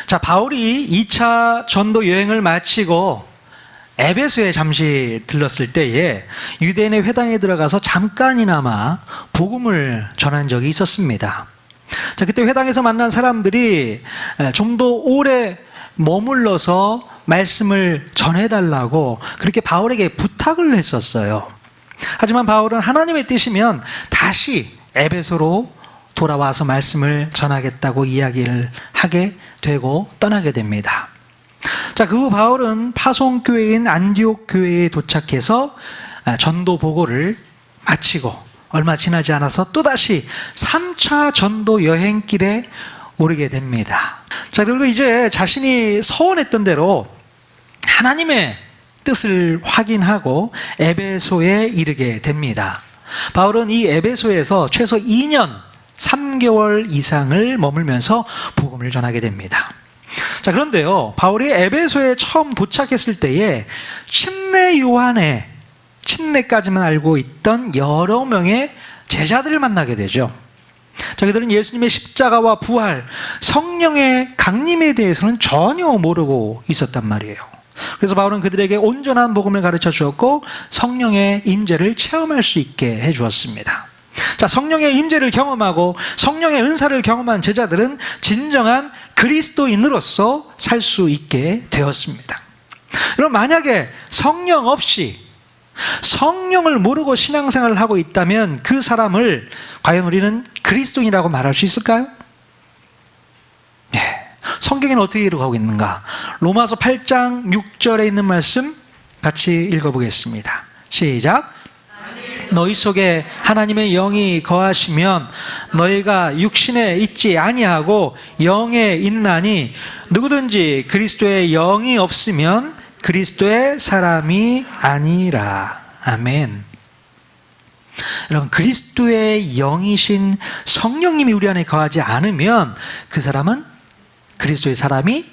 자, 바울이 2차 전도 여행을 마치고 에베소에 잠시 들렀을 때에 유대인의 회당에 들어가서 잠깐이나마 복음을 전한 적이 있었습니다. 자, 그때 회당에서 만난 사람들이 좀 더 오래 머물러서 말씀을 전해달라고 그렇게 바울에게 부탁을 했었어요. 하지만 바울은 하나님의 뜻이면 다시 에베소로 돌아와서 말씀을 전하겠다고 이야기를 하게 되고 떠나게 됩니다. 자, 그 후 바울은 파송교회인 안디옥 교회에 도착해서 전도 보고를 마치고 얼마 지나지 않아서 또다시 3차 전도 여행길에 오르게 됩니다. 자, 그리고 이제 자신이 서원했던 대로 하나님의 뜻을 확인하고 에베소에 이르게 됩니다. 바울은 이 에베소에서 최소 2년 3개월 이상을 머물면서 복음을 전하게 됩니다. 자, 그런데요, 바울이 에베소에 처음 도착했을 때에 침례 요한의 침례까지만 알고 있던 여러 명의 제자들을 만나게 되죠. 자, 그들은 예수님의 십자가와 부활, 성령의 강림에 대해서는 전혀 모르고 있었단 말이에요. 그래서 바울은 그들에게 온전한 복음을 가르쳐 주었고 성령의 임재를 체험할 수 있게 해 주었습니다. 자, 성령의 임재를 경험하고 성령의 은사를 경험한 제자들은 진정한 그리스도인으로서 살 수 있게 되었습니다. 그럼 만약에 성령 없이 성령을 모르고 신앙생활을 하고 있다면 그 사람을 과연 우리는 그리스도인이라고 말할 수 있을까요? 네. 성경에는 어떻게 기록하고 있는가? 로마서 8장 6절에 있는 말씀 같이 읽어보겠습니다. 시작. 너희 속에 하나님의 영이 거하시면 너희가 육신에 있지 아니하고 영에 있나니 누구든지 그리스도의 영이 없으면 그리스도의 사람이 아니라. 아멘. 여러분, 그리스도의 영이신 성령님이 우리 안에 거하지 않으면 그 사람은 그리스도의 사람이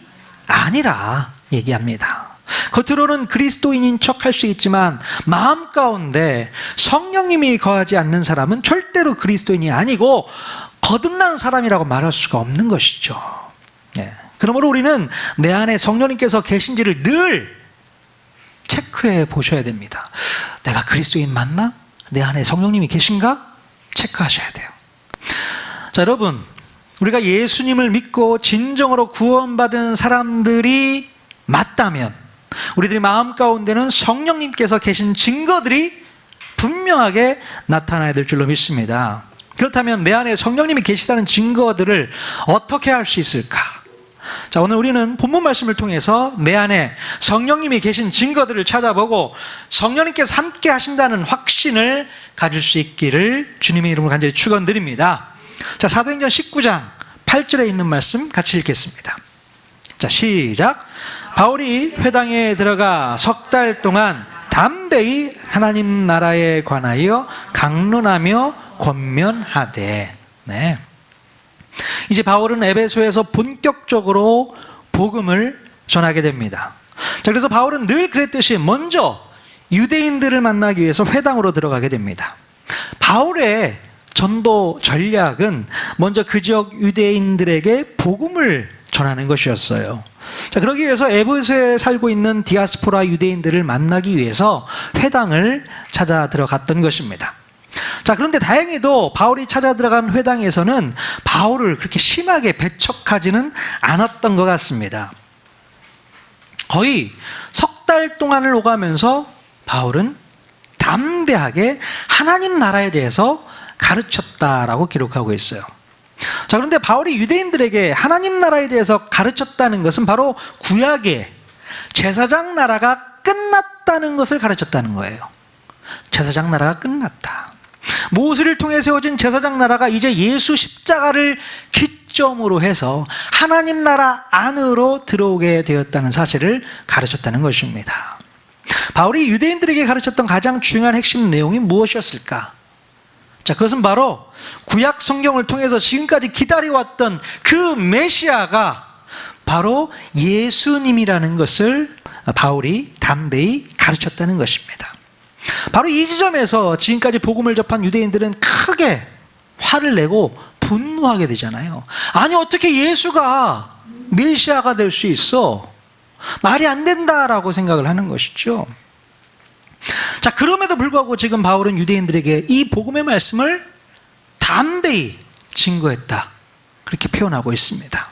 아니라 얘기합니다. 겉으로는 그리스도인인 척 할 수 있지만 마음 가운데 성령님이 거하지 않는 사람은 절대로 그리스도인이 아니고 거듭난 사람이라고 말할 수가 없는 것이죠. 예. 그러므로 우리는 내 안에 성령님께서 계신지를 늘 체크해 보셔야 됩니다. 내가 그리스도인 맞나? 내 안에 성령님이 계신가? 체크하셔야 돼요. 자, 여러분, 우리가 예수님을 믿고 진정으로 구원받은 사람들이 맞다면 우리들의 마음 가운데는 성령님께서 계신 증거들이 분명하게 나타나야 될 줄로 믿습니다. 그렇다면 내 안에 성령님이 계시다는 증거들을 어떻게 할 수 있을까? 자, 오늘 우리는 본문 말씀을 통해서 내 안에 성령님이 계신 증거들을 찾아보고 성령님께서 함께 하신다는 확신을 가질 수 있기를 주님의 이름으로 간절히 축원드립니다. 자, 사도행전 19장 8절에 있는 말씀 같이 읽겠습니다. 자, 시작. 바울이 회당에 들어가 석 달 동안 담대히 하나님 나라에 관하여 강론하며 권면하되. 네. 이제 바울은 에베소에서 본격적으로 복음을 전하게 됩니다. 자, 그래서 바울은 늘 그랬듯이 먼저 유대인들을 만나기 위해서 회당으로 들어가게 됩니다. 바울의 전도 전략은 먼저 그 지역 유대인들에게 복음을 전하는 것이었어요. 자, 그러기 위해서 에베소에 살고 있는 디아스포라 유대인들을 만나기 위해서 회당을 찾아 들어갔던 것입니다. 자, 그런데 다행히도 바울이 찾아 들어간 회당에서는 바울을 그렇게 심하게 배척하지는 않았던 것 같습니다. 거의 석 달 동안을 오가면서 바울은 담대하게 하나님 나라에 대해서 가르쳤다라고 기록하고 있어요. 자, 그런데 바울이 유대인들에게 하나님 나라에 대해서 가르쳤다는 것은 바로 구약의 제사장 나라가 끝났다는 것을 가르쳤다는 거예요. 제사장 나라가 끝났다. 모세를 통해 세워진 제사장 나라가 이제 예수 십자가를 기점으로 해서 하나님 나라 안으로 들어오게 되었다는 사실을 가르쳤다는 것입니다. 바울이 유대인들에게 가르쳤던 가장 중요한 핵심 내용이 무엇이었을까? 자, 그것은 바로 구약 성경을 통해서 지금까지 기다려왔던 그 메시아가 바로 예수님이라는 것을 바울이 담대히 가르쳤다는 것입니다. 바로 이 지점에서 지금까지 복음을 접한 유대인들은 크게 화를 내고 분노하게 되잖아요. 아니, 어떻게 예수가 메시아가 될 수 있어? 말이 안 된다라고 생각을 하는 것이죠. 자, 그럼에도 불구하고 지금 바울은 유대인들에게 이 복음의 말씀을 담대히 증거했다, 그렇게 표현하고 있습니다.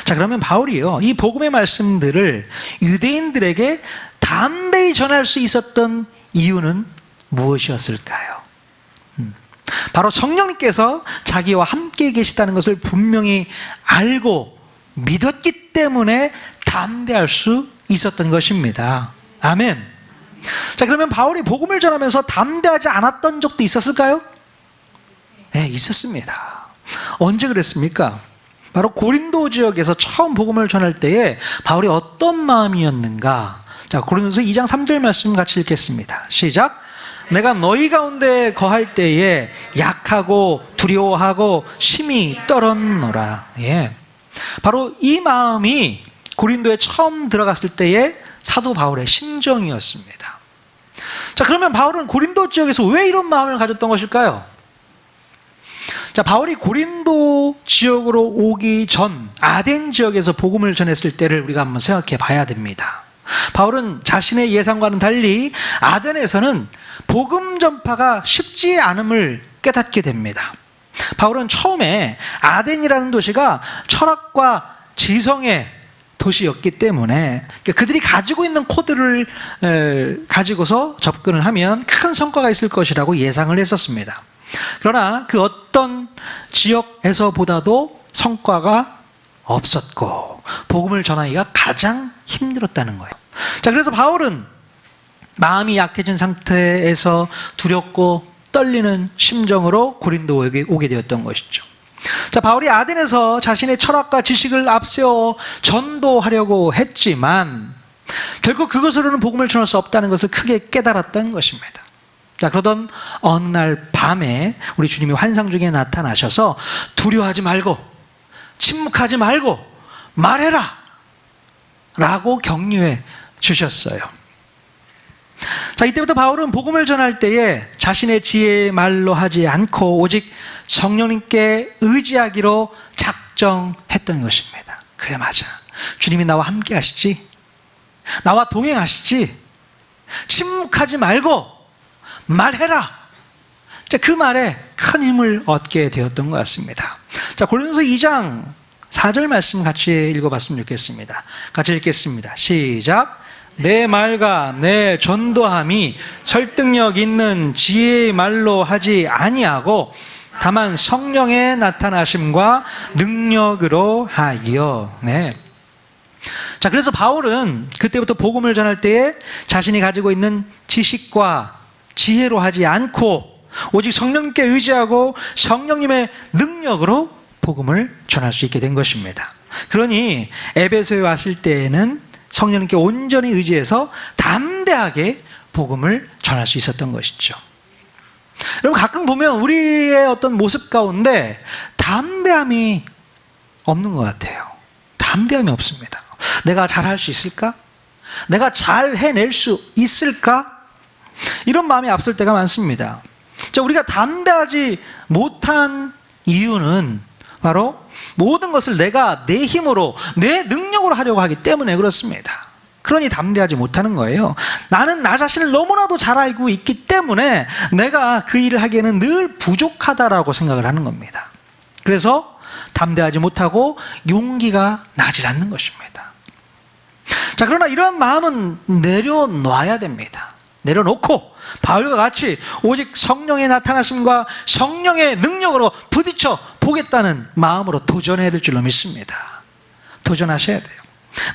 자, 그러면 바울이요, 이 복음의 말씀들을 유대인들에게 담대히 전할 수 있었던 이유는 무엇이었을까요? 바로 성령님께서 자기와 함께 계시다는 것을 분명히 알고 믿었기 때문에 담대할 수 있었던 것입니다. 아멘. 자, 그러면 바울이 복음을 전하면서 담대하지 않았던 적도 있었을까요? 네, 있었습니다. 언제 그랬습니까? 바로 고린도 지역에서 처음 복음을 전할 때에 바울이 어떤 마음이었는가? 자, 고린도서 2장 3절 말씀 같이 읽겠습니다. 시작. 내가 너희 가운데 거할 때에 약하고 두려워하고 심히 떨었노라. 예. 바로 이 마음이 고린도에 처음 들어갔을 때의 사도 바울의 심정이었습니다. 자, 그러면 바울은 고린도 지역에서 왜 이런 마음을 가졌던 것일까요? 자, 바울이 고린도 지역으로 오기 전 아덴 지역에서 복음을 전했을 때를 우리가 한번 생각해 봐야 됩니다. 바울은 자신의 예상과는 달리 아덴에서는 복음 전파가 쉽지 않음을 깨닫게 됩니다. 바울은 처음에 아덴이라는 도시가 철학과 지성의 도시였기 때문에 그들이 가지고 있는 코드를 가지고서 접근을 하면 큰 성과가 있을 것이라고 예상을 했었습니다. 그러나 그 어떤 지역에서보다도 성과가 없었고 복음을 전하기가 가장 힘들었다는 거예요. 자, 그래서 바울은 마음이 약해진 상태에서 두렵고 떨리는 심정으로 고린도에 오게 되었던 것이죠. 자, 바울이 아덴에서 자신의 철학과 지식을 앞세워 전도하려고 했지만 결국 그것으로는 복음을 전할 수 없다는 것을 크게 깨달았던 것입니다. 자, 그러던 어느 날 밤에 우리 주님이 환상 중에 나타나셔서 두려워하지 말고 침묵하지 말고 말해라 라고 격려해 주셨어요. 자, 이때부터 바울은 복음을 전할 때에 자신의 지혜의 말로 하지 않고 오직 성령님께 의지하기로 작정했던 것입니다. 그래, 맞아. 주님이 나와 함께 하시지, 나와 동행하시지, 침묵하지 말고 말해라. 자, 그 말에 큰 힘을 얻게 되었던 것 같습니다. 자, 고린도서 2장 4절 말씀 같이 읽어봤으면 좋겠습니다. 같이 읽겠습니다. 시작. 내 말과 내 전도함이 설득력 있는 지혜의 말로 하지 아니하고 다만 성령의 나타나심과 능력으로 하여. 네. 자, 그래서 바울은 그때부터 복음을 전할 때에 자신이 가지고 있는 지식과 지혜로 하지 않고 오직 성령님께 의지하고 성령님의 능력으로 복음을 전할 수 있게 된 것입니다. 그러니 에베소에 왔을 때에는 성령님께 온전히 의지해서 담대하게 복음을 전할 수 있었던 것이죠. 여러분, 가끔 보면 우리의 어떤 모습 가운데 담대함이 없는 것 같아요. 담대함이 없습니다. 내가 잘할 수 있을까? 내가 잘 해낼 수 있을까? 이런 마음이 앞설 때가 많습니다. 자, 우리가 담대하지 못한 이유는 바로 모든 것을 내가 내 힘으로, 내 능력으로 하려고 하기 때문에 그렇습니다. 그러니 담대하지 못하는 거예요. 나는 나 자신을 너무나도 잘 알고 있기 때문에 내가 그 일을 하기에는 늘 부족하다라고 생각을 하는 겁니다. 그래서 담대하지 못하고 용기가 나질 않는 것입니다. 자, 그러나 이러한 마음은 내려놔야 됩니다. 내려놓고 바울과 같이 오직 성령의 나타나심과 성령의 능력으로 부딪혀 보겠다는 마음으로 도전해야 될 줄로 믿습니다. 도전하셔야 돼요.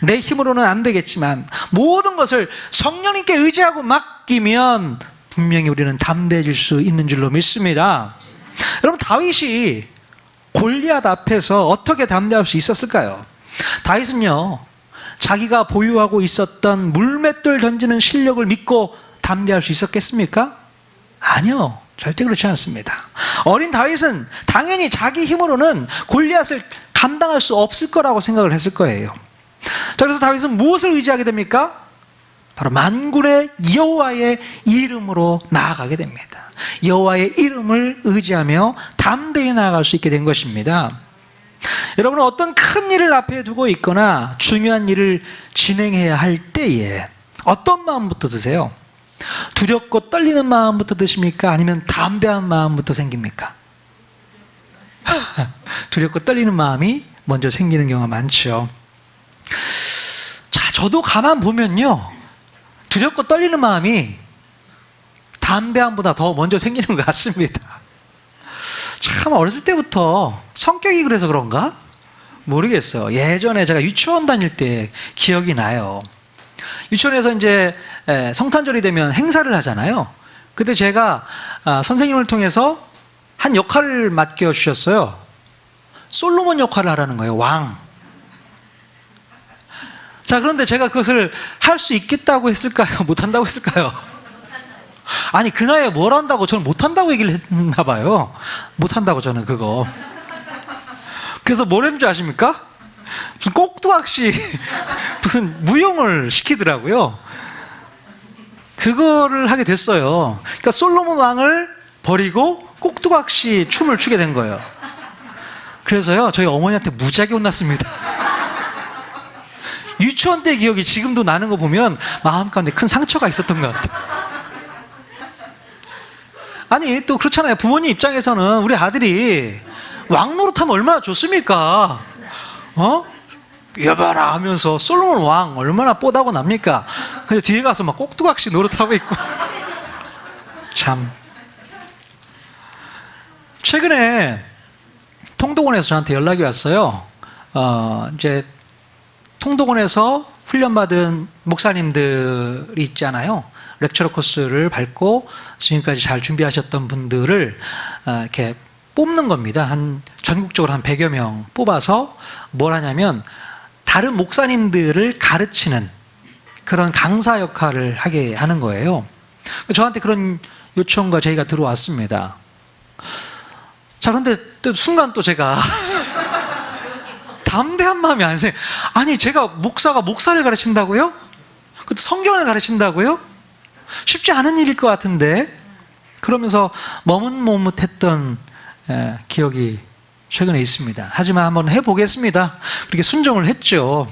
내 힘으로는 안 되겠지만 모든 것을 성령님께 의지하고 맡기면 분명히 우리는 담대해질 수 있는 줄로 믿습니다. 여러분, 다윗이 골리앗 앞에서 어떻게 담대할 수 있었을까요? 다윗은요, 자기가 보유하고 있었던 물맷돌 던지는 실력을 믿고 담대할 수 있었겠습니까? 아니요, 절대 그렇지 않습니다. 어린 다윗은 당연히 자기 힘으로는 골리앗을 감당할 수 없을 거라고 생각을 했을 거예요. 자, 그래서 다윗은 무엇을 의지하게 됩니까? 바로 만군의 여호와의 이름으로 나아가게 됩니다. 여호와의 이름을 의지하며 담대히 나아갈 수 있게 된 것입니다. 여러분은 어떤 큰 일을 앞에 두고 있거나 중요한 일을 진행해야 할 때에 어떤 마음부터 드세요? 두렵고 떨리는 마음부터 드십니까? 아니면 담대한 마음부터 생깁니까? 두렵고 떨리는 마음이 먼저 생기는 경우가 많죠. 자, 저도 가만 보면요, 두렵고 떨리는 마음이 담대함보다 더 먼저 생기는 것 같습니다. 참 어렸을 때부터 성격이 그래서 그런가? 모르겠어요. 예전에 제가 유치원 다닐 때 기억이 나요. 유치원에서 이제 성탄절이 되면 행사를 하잖아요. 그때 제가 선생님을 통해서 한 역할을 맡겨주셨어요. 솔로몬 역할을 하라는 거예요. 왕. 자, 그런데 제가 그것을 할 수 있겠다고 했을까요? 못한다고 했을까요? 아니, 그 나이에 뭘 한다고, 저는 못한다고 얘기를 했나 봐요. 못한다고, 저는 그거. 그래서 뭘 했는 줄 아십니까? 무슨 꼭두각시 무슨 무용을 시키더라고요. 그거를 하게 됐어요. 그러니까 솔로몬 왕을 버리고 꼭두각시 춤을 추게 된 거예요. 그래서요, 저희 어머니한테 무지하게 혼났습니다. 유치원 때 기억이 지금도 나는 거 보면 마음 가운데 큰 상처가 있었던 것 같아요. 아니, 또 그렇잖아요. 부모님 입장에서는 우리 아들이 왕 노릇하면 얼마나 좋습니까? 여봐라 하면서 솔로몬 왕 얼마나 뽀다고 납니까? 근데 뒤에 가서 막 꼭두각시 노릇하고 있고. 참. 최근에 통독원에서 저한테 연락이 왔어요. 이제 통독원에서 훈련받은 목사님들이 있잖아요. 렉처러 코스를 밟고 지금까지 잘 준비하셨던 분들을 이렇게 뽑는 겁니다. 전국적으로 한 100여 명 뽑아서 뭘 하냐면 다른 목사님들을 가르치는 그런 강사 역할을 하게 하는 거예요. 저한테 그런 요청과 제의가 들어왔습니다. 자, 그런데 또 순간 또 제가 담대한 마음이 안 생겨요. 아니, 제가 목사가 목사를 가르친다고요? 그것도 성경을 가르친다고요? 쉽지 않은 일일 것 같은데. 그러면서 머뭇머뭇했던 기억이 최근에 있습니다. 하지만 한번 해보겠습니다. 그렇게 순종을 했죠.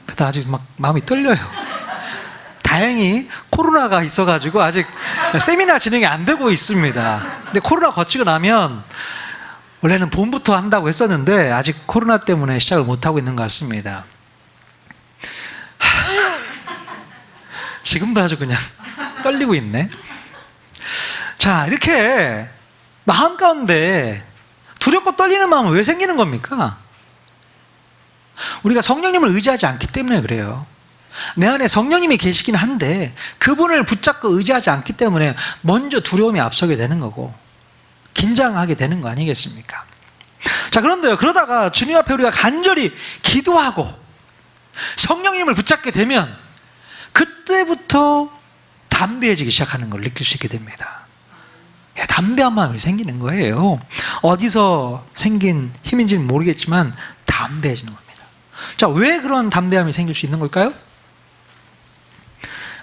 그래도 아직 막 마음이 떨려요. 다행히 코로나가 있어가지고 아직 세미나 진행이 안 되고 있습니다. 근데 코로나 거치고 나면 원래는 봄부터 한다고 했었는데 아직 코로나 때문에 시작을 못하고 있는 것 같습니다. 지금도 아주 그냥 떨리고 있네. 자, 이렇게 마음 가운데 두렵고 떨리는 마음은 왜 생기는 겁니까? 우리가 성령님을 의지하지 않기 때문에 그래요. 내 안에 성령님이 계시긴 한데 그분을 붙잡고 의지하지 않기 때문에 먼저 두려움이 앞서게 되는 거고 긴장하게 되는 거 아니겠습니까? 자, 그런데요, 그러다가 주님 앞에 우리가 간절히 기도하고 성령님을 붙잡게 되면 그때부터 담대해지기 시작하는 걸 느낄 수 있게 됩니다. 담대한 마음이 생기는 거예요. 어디서 생긴 힘인지는 모르겠지만 담대해지는 겁니다. 자, 왜 그런 담대함이 생길 수 있는 걸까요?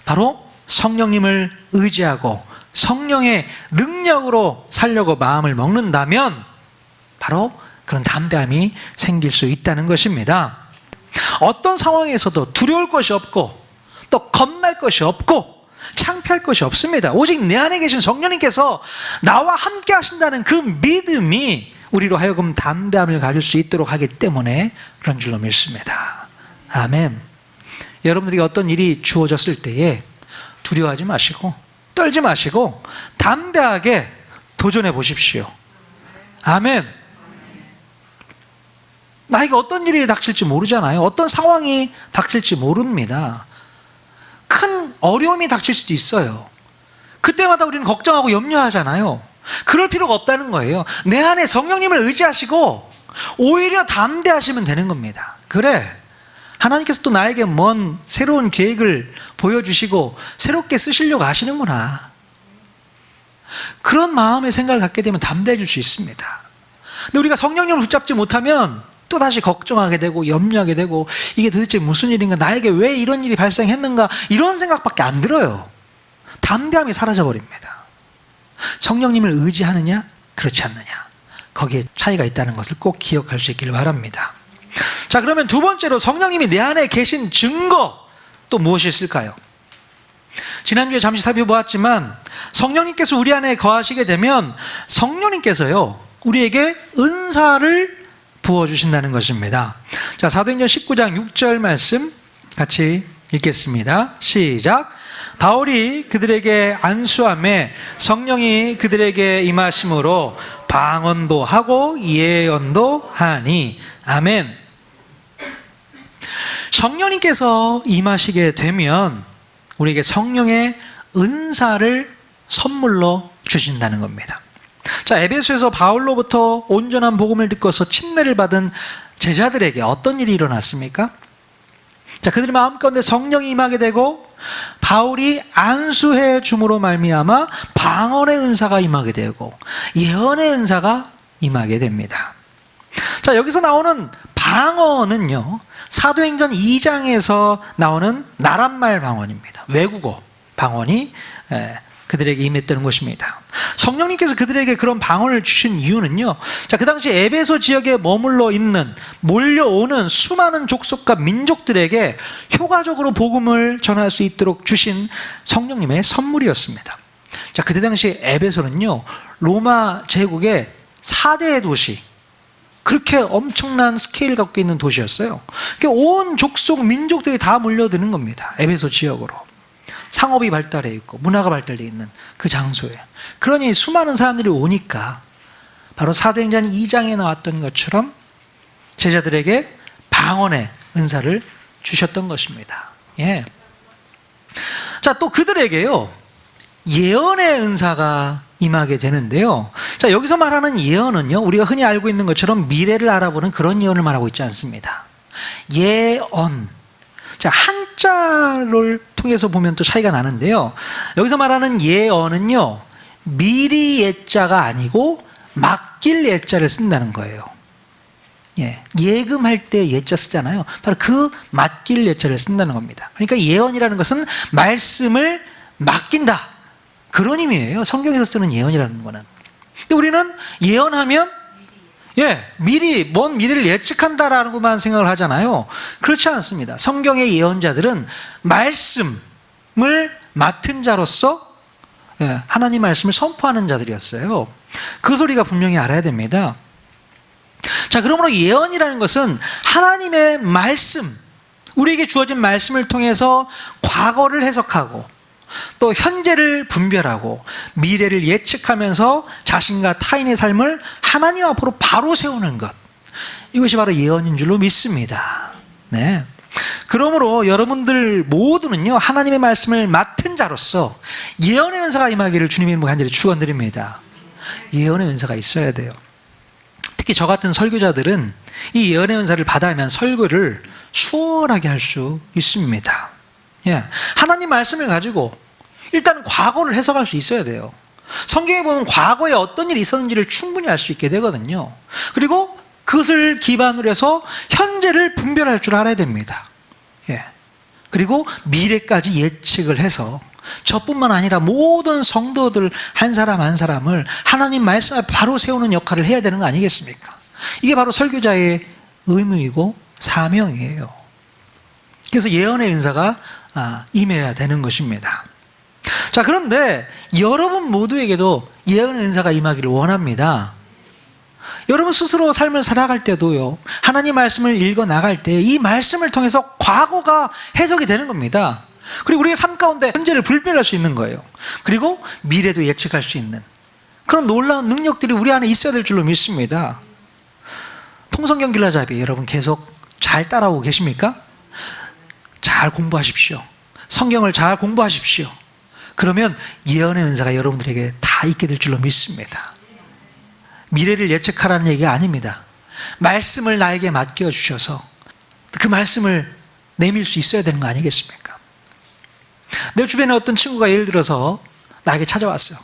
바로 성령님을 의지하고 성령의 능력으로 살려고 마음을 먹는다면 바로 그런 담대함이 생길 수 있다는 것입니다. 어떤 상황에서도 두려울 것이 없고 또 겁날 것이 없고 창피할 것이 없습니다. 오직 내 안에 계신 성령님께서 나와 함께 하신다는 그 믿음이 우리로 하여금 담대함을 가질 수 있도록 하기 때문에 그런 줄로 믿습니다. 아멘. 여러분들이 어떤 일이 주어졌을 때에 두려워하지 마시고 떨지 마시고 담대하게 도전해 보십시오. 아멘. 나에게 어떤 일이 닥칠지 모르잖아요. 어떤 상황이 닥칠지 모릅니다. 큰 어려움이 닥칠 수도 있어요. 그때마다 우리는 걱정하고 염려하잖아요. 그럴 필요가 없다는 거예요. 내 안에 성령님을 의지하시고 오히려 담대하시면 되는 겁니다. 그래, 하나님께서 또 나에게 뭔 새로운 계획을 보여주시고 새롭게 쓰시려고 하시는구나. 그런 마음의 생각을 갖게 되면 담대해질 수 있습니다. 근데 우리가 성령님을 붙잡지 못하면 또다시 걱정하게 되고 염려하게 되고 이게 도대체 무슨 일인가, 나에게 왜 이런 일이 발생했는가, 이런 생각밖에 안 들어요. 담대함이 사라져버립니다. 성령님을 의지하느냐 그렇지 않느냐, 거기에 차이가 있다는 것을 꼭 기억할 수 있기를 바랍니다. 자, 그러면 두 번째로 성령님이 내 안에 계신 증거 또 무엇이 있을까요? 지난주에 잠시 살펴보았지만 성령님께서 우리 안에 거하시게 되면 성령님께서요 우리에게 은사를 부어주신다는 것입니다. 자, 사도행전 19장 6절 말씀 같이 읽겠습니다. 시작. 바울이 그들에게 안수함에 성령이 그들에게 임하심으로 방언도 하고 예언도 하니. 아멘. 성령님께서 임하시게 되면 우리에게 성령의 은사를 선물로 주신다는 겁니다. 자, 에베소에서 바울로부터 온전한 복음을 듣고서 침례를 받은 제자들에게 어떤 일이 일어났습니까? 자, 그들의 마음 가운데 성령이 임하게 되고 바울이 안수해 줌으로 말미암아 방언의 은사가 임하게 되고 예언의 은사가 임하게 됩니다. 자, 여기서 나오는 방언은요 사도행전 2장에서 나오는 나랏말 방언입니다. 외국어 방언이 그들에게 임했다는 것입니다. 성령님께서 그들에게 그런 방언을 주신 이유는요, 자, 그 당시 에베소 지역에 머물러 있는 몰려오는 수많은 족속과 민족들에게 효과적으로 복음을 전할 수 있도록 주신 성령님의 선물이었습니다. 자, 그때 당시 에베소는요 로마 제국의 4대 도시, 그렇게 엄청난 스케일을 갖고 있는 도시였어요. 온 족속 민족들이 다 몰려드는 겁니다. 에베소 지역으로. 상업이 발달해 있고 문화가 발달해 있는 그 장소에. 그러니 수많은 사람들이 오니까 바로 사도행전 2장에 나왔던 것처럼 제자들에게 방언의 은사를 주셨던 것입니다. 예. 자, 또 그들에게요 예언의 은사가 임하게 되는데요. 자, 여기서 말하는 예언은요 우리가 흔히 알고 있는 것처럼 미래를 알아보는 그런 예언을 말하고 있지 않습니다. 예언, 자, 한자를 통해서 보면 또 차이가 나는데요, 여기서 말하는 예언은요 미리 예자가 아니고 맡길 예자를 쓴다는 거예요. 예, 예금할 때 예자 쓰잖아요. 바로 그 맡길 예자를 쓴다는 겁니다. 그러니까 예언이라는 것은 말씀을 맡긴다, 그런 의미예요. 성경에서 쓰는 예언이라는 거는. 근데 우리는 예언하면 미리 먼 미래를 예측한다라는 것만 생각을 하잖아요. 그렇지 않습니다. 성경의 예언자들은 말씀을 맡은 자로서 하나님 말씀을 선포하는 자들이었어요. 그 소리가 분명히 알아야 됩니다. 자, 그러므로 예언이라는 것은 하나님의 말씀, 우리에게 주어진 말씀을 통해서 과거를 해석하고 또 현재를 분별하고 미래를 예측하면서 자신과 타인의 삶을 하나님 앞으로 바로 세우는 것, 이것이 바로 예언인 줄로 믿습니다. 네. 그러므로 여러분들 모두는요 하나님의 말씀을 맡은 자로서 예언의 은사가 임하기를 주님의 이름으로 간절히 축원드립니다. 예언의 은사가 있어야 돼요. 특히 저 같은 설교자들은 이 예언의 은사를 받아야만 설교를 수월하게 할 수 있습니다. 예, 하나님 말씀을 가지고 일단 과거를 해석할 수 있어야 돼요. 성경에 보면 과거에 어떤 일이 있었는지를 충분히 알 수 있게 되거든요. 그리고 그것을 기반으로 해서 현재를 분별할 줄 알아야 됩니다. 예, 그리고 미래까지 예측을 해서 저뿐만 아니라 모든 성도들 한 사람 한 사람을 하나님 말씀 앞에 바로 세우는 역할을 해야 되는 거 아니겠습니까? 이게 바로 설교자의 의무이고 사명이에요. 그래서 예언의 은사가 임해야 되는 것입니다. 자, 그런데 여러분 모두에게도 예언의 은사가 임하기를 원합니다. 여러분 스스로 삶을 살아갈 때도요 하나님 말씀을 읽어 나갈 때 이 말씀을 통해서 과거가 해석이 되는 겁니다. 그리고 우리의 삶 가운데 현재를 분별할 수 있는 거예요. 그리고 미래도 예측할 수 있는 그런 놀라운 능력들이 우리 안에 있어야 될 줄로 믿습니다. 통성경 길라잡이 여러분 계속 잘 따라오고 계십니까? 잘 공부하십시오. 성경을 잘 공부하십시오. 그러면 예언의 은사가 여러분들에게 다 있게 될 줄로 믿습니다. 미래를 예측하라는 얘기가 아닙니다. 말씀을 나에게 맡겨주셔서 그 말씀을 내밀 수 있어야 되는 거 아니겠습니까? 내 주변에 어떤 친구가 예를 들어서 나에게 찾아왔어요.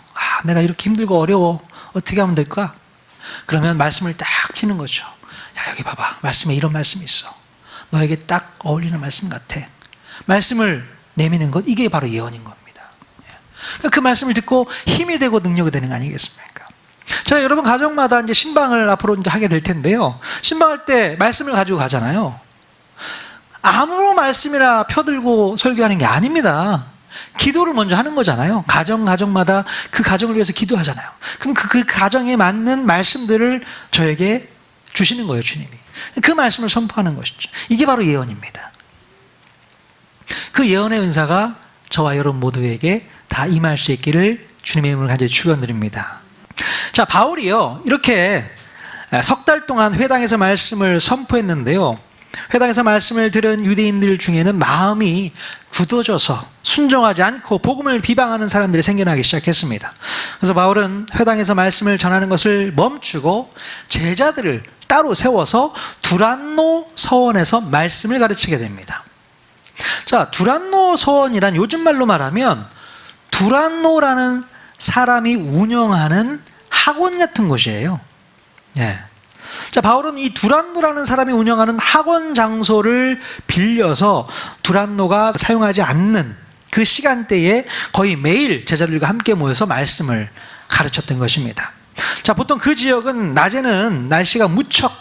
내가 이렇게 힘들고 어려워. 어떻게 하면 될까? 그러면 말씀을 딱 피는 거죠. 야, 여기 봐봐, 말씀에 이런 말씀이 있어. 너에게 딱 어울리는 말씀 같아. 말씀을 내미는 것, 이게 바로 예언인 겁니다. 그 말씀을 듣고 힘이 되고 능력이 되는 거 아니겠습니까? 자, 여러분 가정마다 이제 신방을 앞으로 이제 하게 될 텐데요. 신방할 때 말씀을 가지고 가잖아요. 아무 말씀이나 펴들고 설교하는 게 아닙니다. 기도를 먼저 하는 거잖아요. 가정마다 그 가정을 위해서 기도하잖아요. 그럼 그 가정에 맞는 말씀들을 저에게 주시는 거예요, 주님이. 그 말씀을 선포하는 것이죠. 이게 바로 예언입니다. 그 예언의 은사가 저와 여러분 모두에게 다 임할 수 있기를 주님의 이름으로 간절히 축원드립니다. 자, 바울이요, 이렇게 석 달 동안 회당에서 말씀을 선포했는데요. 회당에서 말씀을 들은 유대인들 중에는 마음이 굳어져서 순종하지 않고 복음을 비방하는 사람들이 생겨나기 시작했습니다. 그래서 바울은 회당에서 말씀을 전하는 것을 멈추고 제자들을 따로 세워서 두란노 서원에서 말씀을 가르치게 됩니다. 자, 두란노 서원이란 요즘 말로 말하면 두란노라는 사람이 운영하는 학원 같은 곳이에요. 예. 자, 바울은 이 두란노라는 사람이 운영하는 학원 장소를 빌려서 두란노가 사용하지 않는 그 시간대에 거의 매일 제자들과 함께 모여서 말씀을 가르쳤던 것입니다. 자, 보통 그 지역은 낮에는 날씨가 무척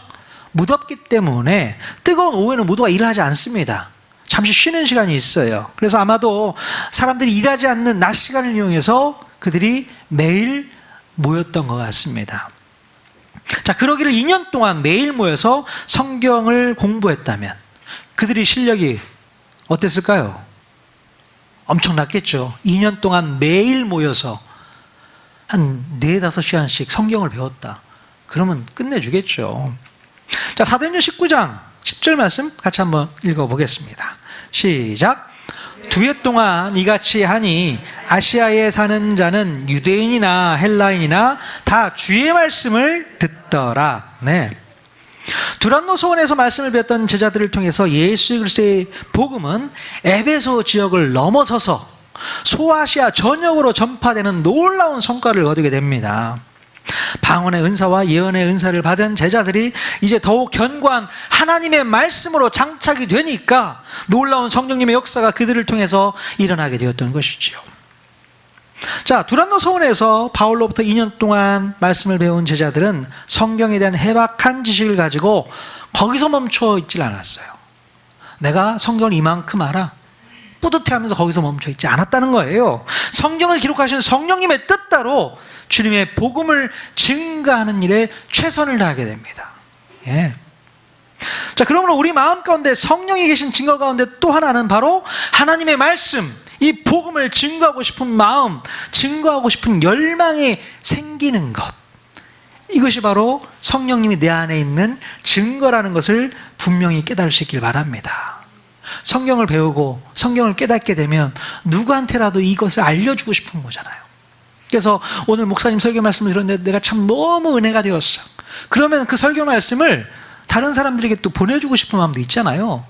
무덥기 때문에 뜨거운 오후에는 모두가 일하지 않습니다. 잠시 쉬는 시간이 있어요. 그래서 아마도 사람들이 일하지 않는 낮 시간을 이용해서 그들이 매일 모였던 것 같습니다. 자, 그러기를 2년 동안 매일 모여서 성경을 공부했다면 그들이 실력이 어땠을까요? 엄청났겠죠. 2년 동안 매일 모여서 한 4-5시간씩 성경을 배웠다. 그러면 끝내주겠죠. 자, 사도행전 19장 10절 말씀 같이 한번 읽어보겠습니다. 시작. 2해 동안 이같이 하니 아시아에 사는 자는 유대인이나 헬라인이나 다 주의 말씀을 듣더라. 네. 두란노 서원에서 말씀을 배웠던 제자들을 통해서 예수 그리스도의 복음은 에베소 지역을 넘어서서 소아시아 전역으로 전파되는 놀라운 성과를 거두게 됩니다. 방언의 은사와 예언의 은사를 받은 제자들이 이제 더욱 견고한 하나님의 말씀으로 장착이 되니까 놀라운 성령님의 역사가 그들을 통해서 일어나게 되었던 것이지요. 자, 두란노 서원에서 바울로부터 2년 동안 말씀을 배운 제자들은 성경에 대한 해박한 지식을 가지고 거기서 멈춰 있질 않았어요. 내가 성경을 이만큼 알아, 뿌듯해하면서 거기서 멈춰 있지 않았다는 거예요. 성경을 기록하신 성령님의 뜻대로 주님의 복음을 증거하는 일에 최선을 다하게 됩니다. 예. 자, 그러므로 우리 마음 가운데 성령이 계신 증거 가운데 또 하나는 바로 하나님의 말씀, 이 복음을 증거하고 싶은 마음, 증거하고 싶은 열망이 생기는 것, 이것이 바로 성령님이 내 안에 있는 증거라는 것을 분명히 깨달을 수 있길 바랍니다. 성경을 배우고 성경을 깨닫게 되면 누구한테라도 이것을 알려주고 싶은 거잖아요. 그래서 오늘 목사님 설교 말씀을 들었는데 내가 참 너무 은혜가 되었어. 그러면 그 설교 말씀을 다른 사람들에게 또 보내주고 싶은 마음도 있잖아요.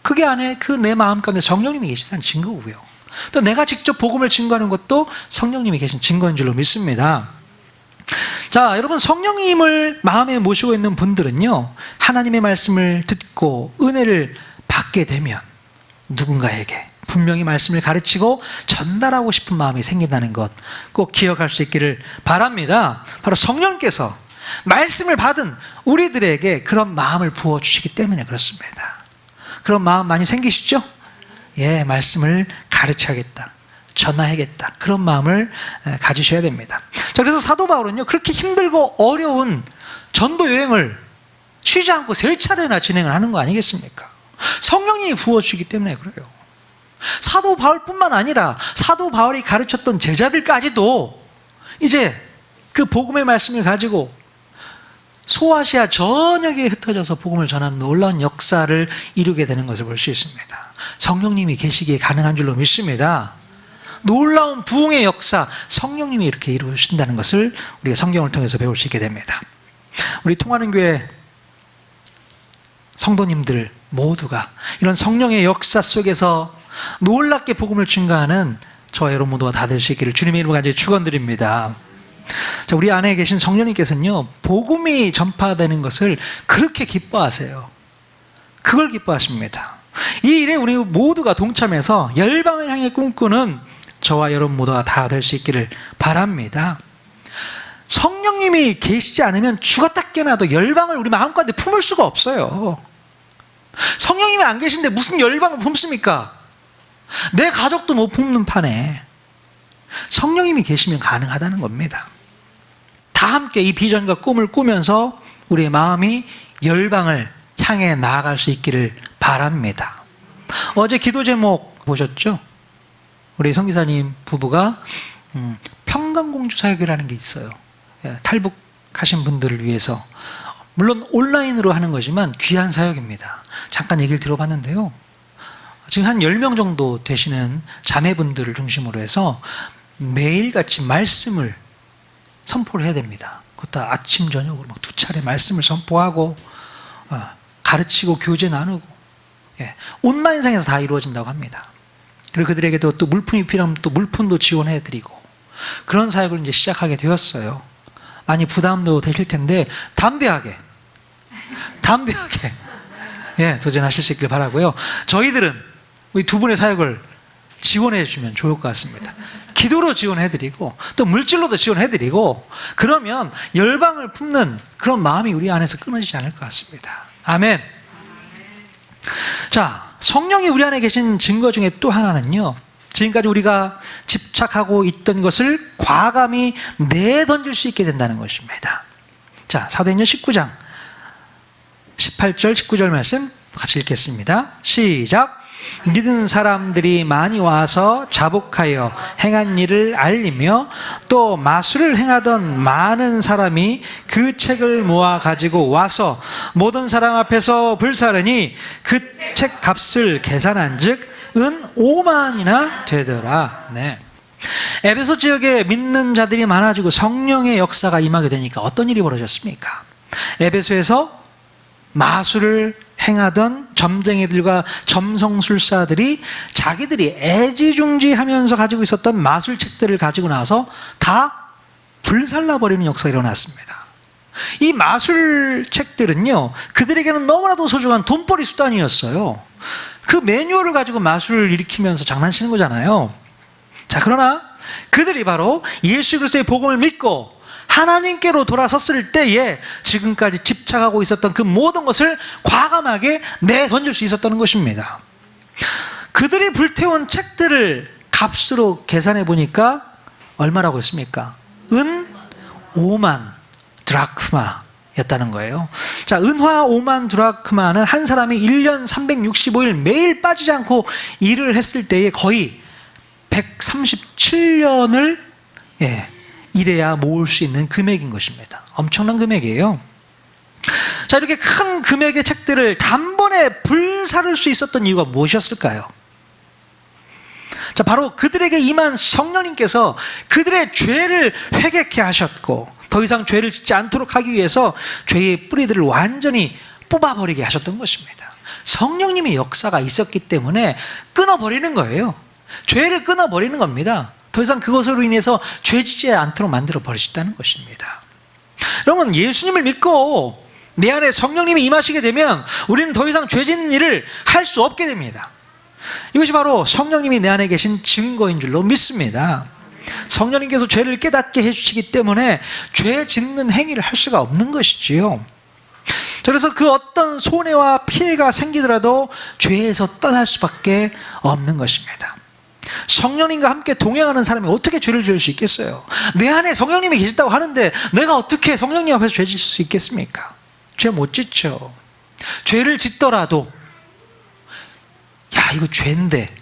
그게 안에 그 내 마음 가운데 성령님이 계시다는 증거고요. 또 내가 직접 복음을 증거하는 것도 성령님이 계신 증거인 줄로 믿습니다. 자, 여러분, 성령님을 마음에 모시고 있는 분들은요, 하나님의 말씀을 듣고 은혜를 받게 되면 누군가에게 분명히 말씀을 가르치고 전달하고 싶은 마음이 생긴다는 것 꼭 기억할 수 있기를 바랍니다. 바로 성령께서 말씀을 받은 우리들에게 그런 마음을 부어주시기 때문에 그렇습니다. 그런 마음 많이 생기시죠? 예, 말씀을 가르쳐야겠다, 전하야겠다, 그런 마음을 가지셔야 됩니다. 자, 그래서 사도 바울은요, 그렇게 힘들고 어려운 전도 여행을 쉬지 않고 3차례나 진행을 하는 거 아니겠습니까? 성령님이 부어주시기 때문에 그래요. 사도 바울뿐만 아니라 사도 바울이 가르쳤던 제자들까지도 이제 그 복음의 말씀을 가지고 소아시아 전역에 흩어져서 복음을 전하는 놀라운 역사를 이루게 되는 것을 볼 수 있습니다. 성령님이 계시기에 가능한 줄로 믿습니다. 놀라운 부흥의 역사, 성령님이 이렇게 이루신다는 것을 우리가 성경을 통해서 배울 수 있게 됩니다. 우리 통하는 교회 성도님들 모두가 이런 성령의 역사 속에서 놀랍게 복음을 증거하는 저와 여러분 모두가 다 될 수 있기를 주님의 이름으로 간절히 축원드립니다. 자, 우리 안에 계신 성령님께서는요, 복음이 전파되는 것을 그렇게 기뻐하세요. 그걸 기뻐하십니다. 이 일에 우리 모두가 동참해서 열방을 향해 꿈꾸는 저와 여러분 모두가 다 될 수 있기를 바랍니다. 성령님이 계시지 않으면 죽었다 깨어나도 열방을 우리 마음가운데 품을 수가 없어요. 성령님이 안 계신데 무슨 열방을 품습니까? 내 가족도 못 품는 판에 성령님이 계시면 가능하다는 겁니다. 다 함께 이 비전과 꿈을 꾸면서 우리의 마음이 열방을 향해 나아갈 수 있기를 바랍니다. 어제 기도 제목 보셨죠? 우리 성기사님 부부가 평강공주 사역이라는 게 있어요. 탈북하신 분들을 위해서, 물론 온라인으로 하는 거지만 귀한 사역입니다. 잠깐 얘기를 들어봤는데요, 지금 한 10명 정도 되시는 자매분들을 중심으로 해서 매일같이 말씀을 선포를 해야 됩니다. 그것도 아침 저녁으로 막 2차례 말씀을 선포하고 가르치고 교제 나누고, 온라인상에서 다 이루어진다고 합니다. 그리고 그들에게도 또 물품이 필요하면 또 물품도 지원해드리고, 그런 사역을 이제 시작하게 되었어요. 많이 부담도 되실 텐데 담대하게 도전하실 수 있길 바라고요. 저희들은 우리 두 분의 사역을 지원해 주시면 좋을 것 같습니다. 기도로 지원해드리고 또 물질로도 지원해드리고, 그러면 열방을 품는 그런 마음이 우리 안에서 끊어지지 않을 것 같습니다. 아멘. 자, 성령이 우리 안에 계신 증거 중에 또 하나는요, 지금까지 우리가 집착하고 있던 것을 과감히 내던질 수 있게 된다는 것입니다. 자, 사도행전 19장 18절 19절 말씀 같이 읽겠습니다. 시작. 믿은 사람들이 많이 와서 자복하여 행한 일을 알리며 또 마술을 행하던 많은 사람이 그 책을 모아 가지고 와서 모든 사람 앞에서 불사르니 그 책 값을 계산한 즉 은 5만이나 되더라. 네. 에베소 지역에 믿는 자들이 많아지고 성령의 역사가 임하게 되니까 어떤 일이 벌어졌습니까? 에베소에서 마술을 행하던 점쟁이들과 점성술사들이 자기들이 애지중지하면서 가지고 있었던 마술책들을 가지고 나서 다 불살라버리는 역사가 일어났습니다. 이 마술책들은요, 그들에게는 너무나도 소중한 돈벌이 수단이었어요. 그 매뉴얼을 가지고 마술을 일으키면서 장난치는 거잖아요. 자, 그러나 그들이 바로 예수 그리스도의 복음을 믿고 하나님께로 돌아섰을 때에 지금까지 집착하고 있었던 그 모든 것을 과감하게 내던질 수 있었다는 것입니다. 그들이 불태운 책들을 값으로 계산해 보니까 얼마라고 했습니까? 은 5만 드라크마였다는 거예요. 자, 은화 5만 드라크마는 한 사람이 1년 365일 매일 빠지지 않고 일을 했을 때에 거의 137년을 일해야 모을 수 있는 금액인 것입니다. 엄청난 금액이에요. 자, 이렇게 큰 금액의 책들을 단번에 불사를 수 있었던 이유가 무엇이었을까요? 자, 바로 그들에게 임한 성령님께서 그들의 죄를 회개케 하셨고 더 이상 죄를 짓지 않도록 하기 위해서 죄의 뿌리들을 완전히 뽑아버리게 하셨던 것입니다. 성령님의 역사가 있었기 때문에 끊어버리는 거예요. 죄를 끊어버리는 겁니다. 더 이상 그것으로 인해서 죄 짓지 않도록 만들어 버리셨다는 것입니다. 여러분, 예수님을 믿고 내 안에 성령님이 임하시게 되면 우리는 더 이상 죄 짓는 일을 할 수 없게 됩니다. 이것이 바로 성령님이 내 안에 계신 증거인 줄로 믿습니다. 성령님께서 죄를 깨닫게 해주시기 때문에 죄 짓는 행위를 할 수가 없는 것이지요. 그래서 그 어떤 손해와 피해가 생기더라도 죄에서 떠날 수밖에 없는 것입니다. 성령님과 함께 동행하는 사람이 어떻게 죄를 지을 수 있겠어요? 내 안에 성령님이 계시다고 하는데 내가 어떻게 성령님 앞에서 죄 짓을 수 있겠습니까? 죄 못 짓죠. 죄를 짓더라도 야, 이거 죄인데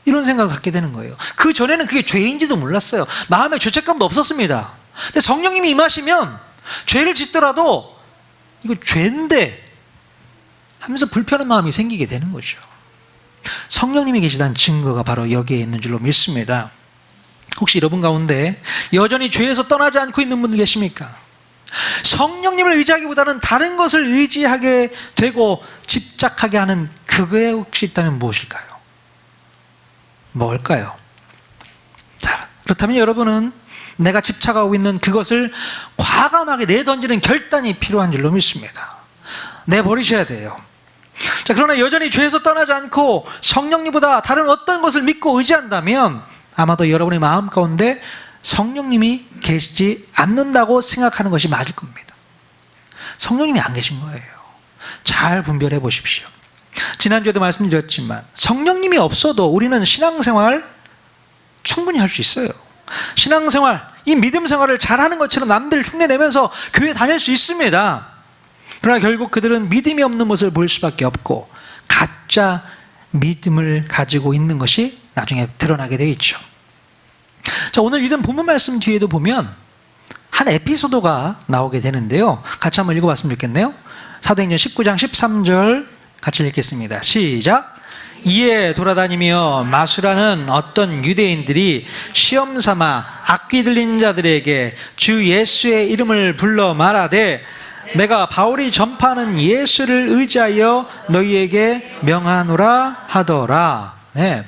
이런 생각을 갖게 되는 거예요. 그 전에는 그게 죄인지도 몰랐어요. 마음에 죄책감도 없었습니다. 근데 성령님이 임하시면 죄를 짓더라도 이거 죄인데 하면서 불편한 마음이 생기게 되는 거죠. 성령님이 계시다는 증거가 바로 여기에 있는 줄로 믿습니다. 혹시 여러분 가운데 여전히 죄에서 떠나지 않고 있는 분들 계십니까? 성령님을 의지하기보다는 다른 것을 의지하게 되고 집착하게 하는 그거에 혹시 있다면 무엇일까요? 뭘까요? 자, 그렇다면 여러분은 내가 집착하고 있는 그것을 과감하게 내던지는 결단이 필요한 줄로 믿습니다. 내버리셔야 돼요. 자, 그러나 여전히 죄에서 떠나지 않고 성령님보다 다른 어떤 것을 믿고 의지한다면 아마도 여러분의 마음 가운데 성령님이 계시지 않는다고 생각하는 것이 맞을 겁니다. 성령님이 안 계신 거예요. 잘 분별해 보십시오. 지난주에도 말씀드렸지만 성령님이 없어도 우리는 신앙생활 충분히 할 수 있어요. 신앙생활, 이 믿음 생활을 잘하는 것처럼 남들 흉내내면서 교회 다닐 수 있습니다. 그러나 결국 그들은 믿음이 없는 모습을 보일 수밖에 없고 가짜 믿음을 가지고 있는 것이 나중에 드러나게 되어 있죠. 자, 오늘 읽은 본문 말씀 뒤에도 보면 한 에피소드가 나오게 되는데요. 같이 한번 읽어봤으면 좋겠네요. 사도행전 19장 13절 같이 읽겠습니다. 시작. 이에 돌아다니며 마수라는 어떤 유대인들이 시험 삼아 악귀 들린 자들에게 주 예수의 이름을 불러 말하되 내가 바울이 전파하는 예수를 의지하여 너희에게 명하노라 하더라. 네.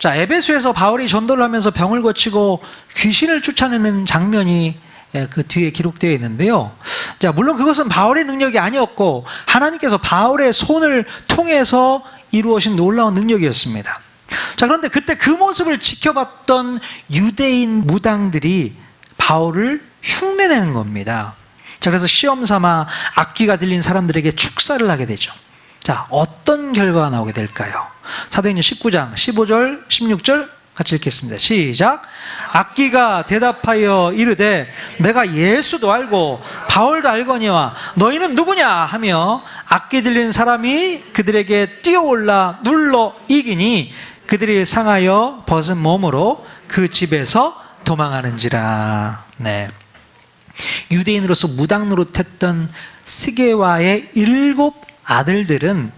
자, 에베소에서 바울이 전도를 하면서 병을 고치고 귀신을 쫓아내는 장면이 그 뒤에 기록되어 있는데요. 자, 물론 그것은 바울의 능력이 아니었고 하나님께서 바울의 손을 통해서 이루어진 놀라운 능력이었습니다. 자, 그런데 그때 그 모습을 지켜봤던 유대인 무당들이 바울을 흉내내는 겁니다. 자, 그래서 시험 삼아 악귀가 들린 사람들에게 축사를 하게 되죠. 자, 어떤 결과가 나오게 될까요? 사도행전 19장 15절 16절 같이 읽겠습니다. 시작. 악귀가 대답하여 이르되 내가 예수도 알고 바울도 알거니와 너희는 누구냐 하며 악귀 들린 사람이 그들에게 뛰어올라 눌러 이기니 그들이 상하여 벗은 몸으로 그 집에서 도망하는지라. 네. 유대인으로서 무당 노릇했던 스게와의 7 아들들은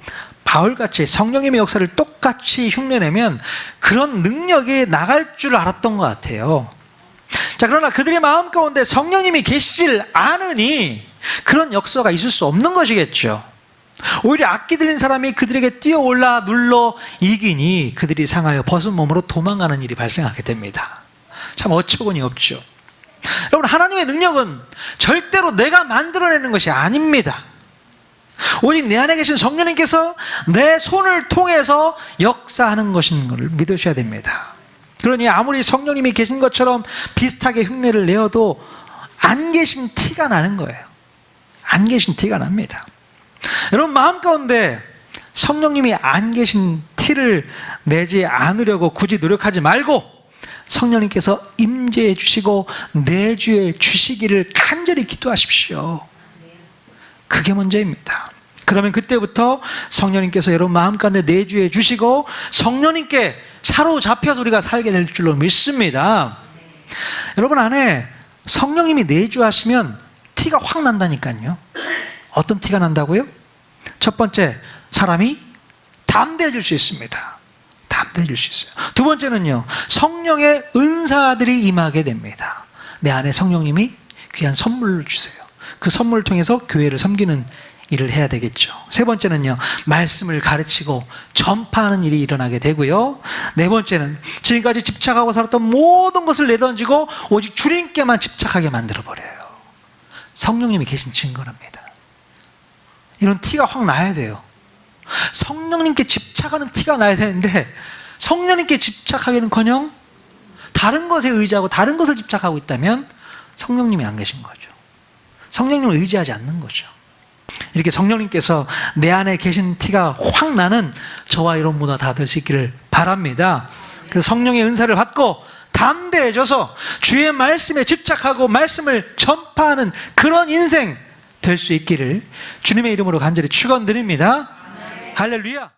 바울같이 성령님의 역사를 똑같이 흉내내면 그런 능력이 나갈 줄 알았던 것 같아요. 자, 그러나 그들의 마음 가운데 성령님이 계시질 않으니 그런 역사가 있을 수 없는 것이겠죠. 오히려 악기 들린 사람이 그들에게 뛰어올라 눌러 이기니 그들이 상하여 벗은 몸으로 도망가는 일이 발생하게 됩니다. 참 어처구니 없죠. 여러분, 하나님의 능력은 절대로 내가 만들어내는 것이 아닙니다. 오직 내 안에 계신 성령님께서 내 손을 통해서 역사하는 것인 것을 믿으셔야 됩니다. 그러니 아무리 성령님이 계신 것처럼 비슷하게 흉내를 내어도 안 계신 티가 나는 거예요. 안 계신 티가 납니다. 여러분, 마음 가운데 성령님이 안 계신 티를 내지 않으려고 굳이 노력하지 말고 성령님께서 임재해 주시고 내주해 주시기를 간절히 기도하십시오. 그게 문제입니다. 그러면 그때부터 성령님께서 여러분 마음 가운데 내주해 주시고 성령님께 사로잡혀서 우리가 살게 될 줄로 믿습니다. 여러분 안에 성령님이 내주하시면 티가 확 난다니까요. 어떤 티가 난다고요? 첫 번째, 사람이 담대해질 수 있습니다. 담대해질 수 있어요. 두 번째는요, 성령의 은사들이 임하게 됩니다. 내 안에 성령님이 귀한 선물을 주세요. 그 선물을 통해서 교회를 섬기는 일을 해야 되겠죠. 세 번째는요, 말씀을 가르치고 전파하는 일이 일어나게 되고요. 네 번째는 지금까지 집착하고 살았던 모든 것을 내던지고 오직 주님께만 집착하게 만들어버려요. 성령님이 계신 증거랍니다. 이런 티가 확 나야 돼요. 성령님께 집착하는 티가 나야 되는데 성령님께 집착하기는커녕 다른 것에 의지하고 다른 것을 집착하고 있다면 성령님이 안 계신 거죠. 성령님을 의지하지 않는 거죠. 이렇게 성령님께서 내 안에 계신 티가 확 나는 저와 이런 문화 다 될 수 있기를 바랍니다. 그래서 성령의 은사를 받고 담대해져서 주의 말씀에 집착하고 말씀을 전파하는 그런 인생 될 수 있기를 주님의 이름으로 간절히 축원드립니다. 할렐루야.